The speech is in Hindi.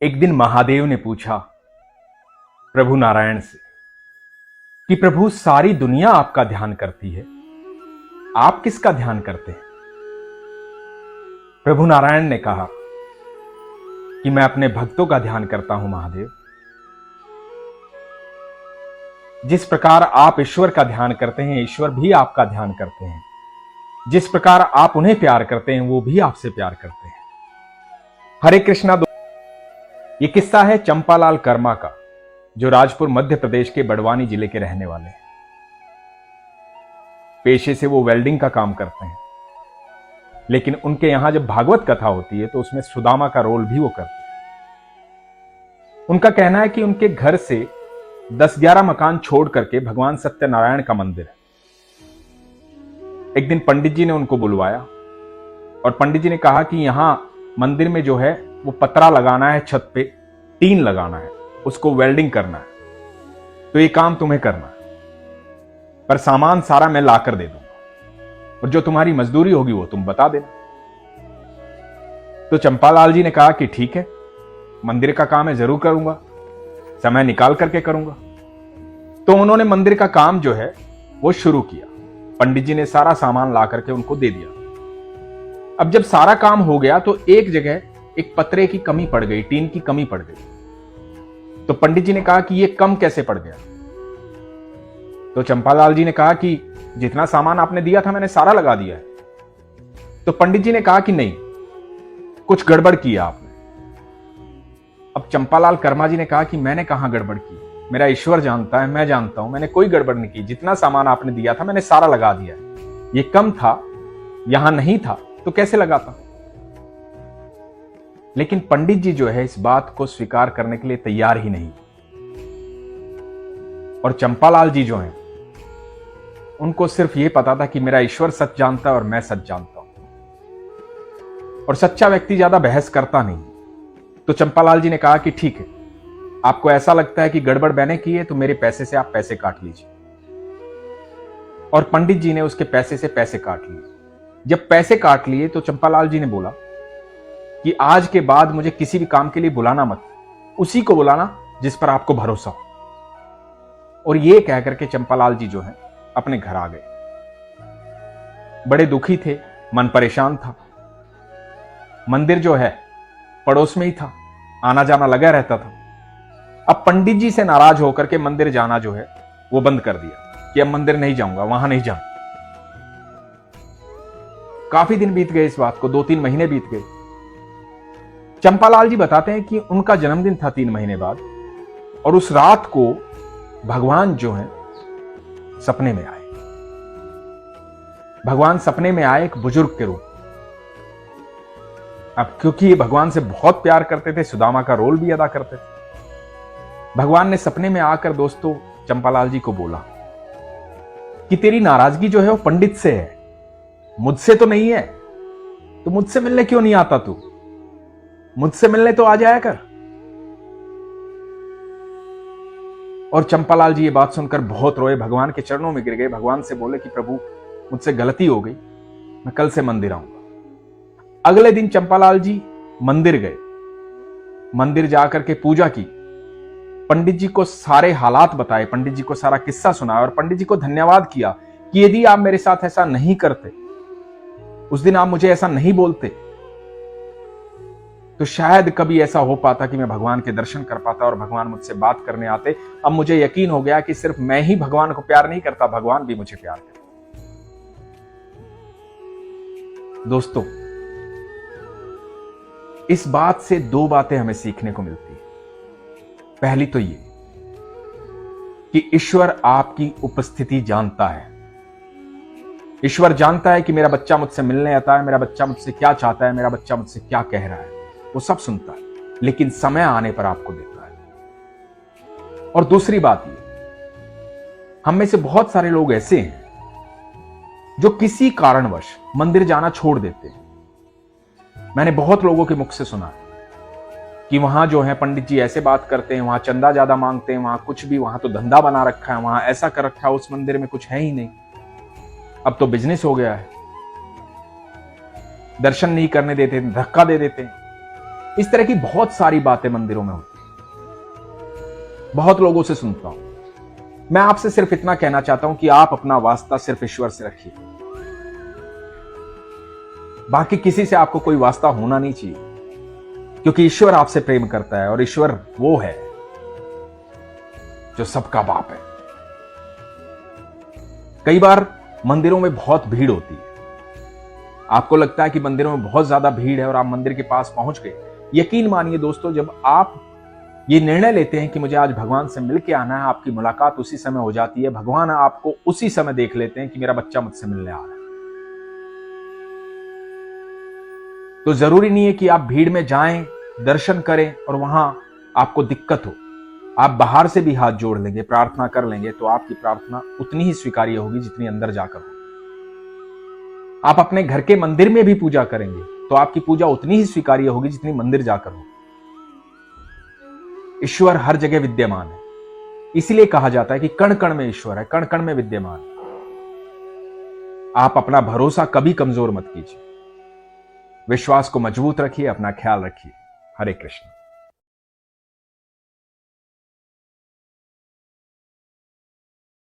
एक दिन महादेव ने पूछा प्रभु नारायण से कि प्रभु, सारी दुनिया आपका ध्यान करती है, आप किसका ध्यान करते हैं? प्रभु नारायण ने कहा कि मैं अपने भक्तों का ध्यान करता हूं महादेव। जिस प्रकार आप ईश्वर का ध्यान करते हैं, ईश्वर भी आपका ध्यान करते हैं। जिस प्रकार आप उन्हें प्यार करते हैं, वो भी आपसे प्यार करते हैं। हरे कृष्णा। ये किस्सा है चंपालाल कर्मा का, जो राजपुर मध्य प्रदेश के बड़वानी जिले के रहने वाले हैं। पेशे से वो वेल्डिंग का काम करते हैं, लेकिन उनके यहां जब भागवत कथा होती है तो उसमें सुदामा का रोल भी वो करते हैं। उनका कहना है कि उनके घर से 10-11 मकान छोड़ करके भगवान सत्यनारायण का मंदिर है। एक दिन पंडित जी ने उनको बुलवाया और पंडित जी ने कहा कि यहां मंदिर में जो है वो पतरा लगाना है, छत पे टीन लगाना है, उसको वेल्डिंग करना है, तो ये काम तुम्हें करना है, पर सामान सारा मैं लाकर दे दूंगा और जो तुम्हारी मजदूरी होगी वो तुम बता देना। तो चंपालाल जी ने कहा कि ठीक है, मंदिर का काम मैं जरूर करूंगा, समय निकाल करके करूंगा। तो उन्होंने मंदिर का काम जो है वो शुरू किया। पंडित जी ने सारा सामान ला करके उनको दे दिया। अब जब सारा काम हो गया तो एक जगह एक पतरे की कमी पड़ गई, टीन की कमी पड़ गई। तो पंडित जी ने कहा कि ये कम कैसे पड़ गया? तो चंपालाल जी ने कहा कि जितना सामान आपने दिया था मैंने सारा लगा दिया है। तो पंडित जी ने कहा कि नहीं, कुछ गड़बड़ किया आपने। अब चंपालाल कर्मा जी ने कहा कि मैंने कहां गड़बड़ की, मेरा ईश्वर जानता है, मैं जानता हूं, मैंने कोई गड़बड़ नहीं की। जितना सामान आपने दिया था मैंने सारा लगा दिया है। ये कम था, यहां नहीं था, तो कैसे लगाता? लेकिन पंडित जी जो है इस बात को स्वीकार करने के लिए तैयार ही नहीं। और चंपालाल जी जो हैं, उनको सिर्फ ये पता था कि मेरा ईश्वर सच जानता है और मैं सच जानता हूं। और सच्चा व्यक्ति ज्यादा बहस करता नहीं। तो चंपालाल जी ने कहा कि ठीक है, आपको ऐसा लगता है कि गड़बड़ मैंने की है तो मेरे पैसे से आप पैसे काट लीजिए। और पंडित जी ने उसके पैसे से पैसे काट लिए। जब पैसे काट लिए तो चंपालाल जी ने बोला कि आज के बाद मुझे किसी भी काम के लिए बुलाना मत, उसी को बुलाना जिस पर आपको भरोसा हो। और ये कह करके चंपालाल जी जो है अपने घर आ गए। बड़े दुखी थे, मन परेशान था। मंदिर जो है पड़ोस में ही था, आना जाना लगा रहता था। अब पंडित जी से नाराज होकर के मंदिर जाना जो है वो बंद कर दिया कि अब मंदिर नहीं जाऊंगा, वहां नहीं जाऊंगा। काफी दिन बीत गए इस बात को, 2-3 महीने बीत गए। चंपालाल जी बताते हैं कि उनका जन्मदिन था 3 महीने बाद, और उस रात को भगवान जो है सपने में आए। भगवान सपने में आए एक बुजुर्ग के रूप। अब क्योंकि ये भगवान से बहुत प्यार करते थे, सुदामा का रोल भी अदा करते थे, भगवान ने सपने में आकर दोस्तों चंपालाल जी को बोला कि तेरी नाराजगी जो है वो पंडित से है, मुझसे तो नहीं है। तो मुझसे मिलने क्यों नहीं आता तू? मुझसे मिलने तो आ जाया कर। और चंपालाल जी ये बात सुनकर बहुत रोए, भगवान के चरणों में गिर गए, भगवान से बोले कि प्रभु मुझसे गलती हो गई, मैं कल से मंदिर आऊंगा। अगले दिन चंपालाल जी मंदिर गए। मंदिर जाकर के पूजा की, पंडित जी को सारे हालात बताए, पंडित जी को सारा किस्सा सुनाया और पंडित जी को धन्यवाद किया कि यदि आप मेरे साथ ऐसा नहीं करते, उस दिन आप मुझे ऐसा नहीं बोलते, तो शायद कभी ऐसा हो पाता कि मैं भगवान के दर्शन कर पाता और भगवान मुझसे बात करने आते। अब मुझे यकीन हो गया कि सिर्फ मैं ही भगवान को प्यार नहीं करता, भगवान भी मुझे प्यार करता। दोस्तों, इस बात से 2 बातें हमें सीखने को मिलती है। पहली तो ये कि ईश्वर आपकी उपस्थिति जानता है। ईश्वर जानता है कि मेरा बच्चा मुझसे मिलने आता है, मेरा बच्चा मुझसे क्या चाहता है, मेरा बच्चा मुझसे क्या कह रहा है, वो सब सुनता है, लेकिन समय आने पर आपको देता है। और दूसरी बात ये, हम में से बहुत सारे लोग ऐसे हैं जो किसी कारणवश मंदिर जाना छोड़ देते हैं। मैंने बहुत लोगों के मुख से सुना है कि वहां जो है पंडित जी ऐसे बात करते हैं, वहां चंदा ज्यादा मांगते हैं, वहां कुछ भी, वहां तो धंधा बना रखा है, वहां ऐसा कर रखा है, उस मंदिर में कुछ है ही नहीं, अब तो बिजनेस हो गया है। दर्शन नहीं करने देते, धक्का दे देते हैं। इस तरह की बहुत सारी बातें मंदिरों में होती हैं, बहुत लोगों से सुनता हूं। मैं आपसे सिर्फ इतना कहना चाहता हूं कि आप अपना वास्ता सिर्फ ईश्वर से रखिए। बाकी किसी से आपको कोई वास्ता होना नहीं चाहिए, क्योंकि ईश्वर आपसे प्रेम करता है और ईश्वर वो है जो सबका बाप है। कई बार मंदिरों में बहुत भीड़ होती है। आपको लगता है कि मंदिरों में बहुत ज्यादा भीड़ है और आप मंदिर के पास पहुंच गए। यकीन मानिए दोस्तों, जब आप ये निर्णय लेते हैं कि मुझे आज भगवान से मिलके आना है, आपकी मुलाकात उसी समय हो जाती है। भगवान आपको उसी समय देख लेते हैं कि मेरा बच्चा मुझसे मिलने आ रहा है। तो जरूरी नहीं है कि आप भीड़ में जाएं, दर्शन करें और वहां आपको दिक्कत हो। आप बाहर से भी हाथ जोड़ लेंगे, प्रार्थना कर लेंगे, तो आपकी प्रार्थना उतनी ही स्वीकार्य होगी जितनी अंदर जाकर हो। आप अपने घर के मंदिर में भी पूजा करेंगे तो आपकी पूजा उतनी ही स्वीकार्य होगी जितनी मंदिर जाकर हो। ईश्वर हर जगह विद्यमान है, इसीलिए कहा जाता है कि कण कण में ईश्वर है, कण कण में विद्यमान है। आप अपना भरोसा कभी कमजोर मत कीजिए, विश्वास को मजबूत रखिए, अपना ख्याल रखिए। हरे कृष्ण।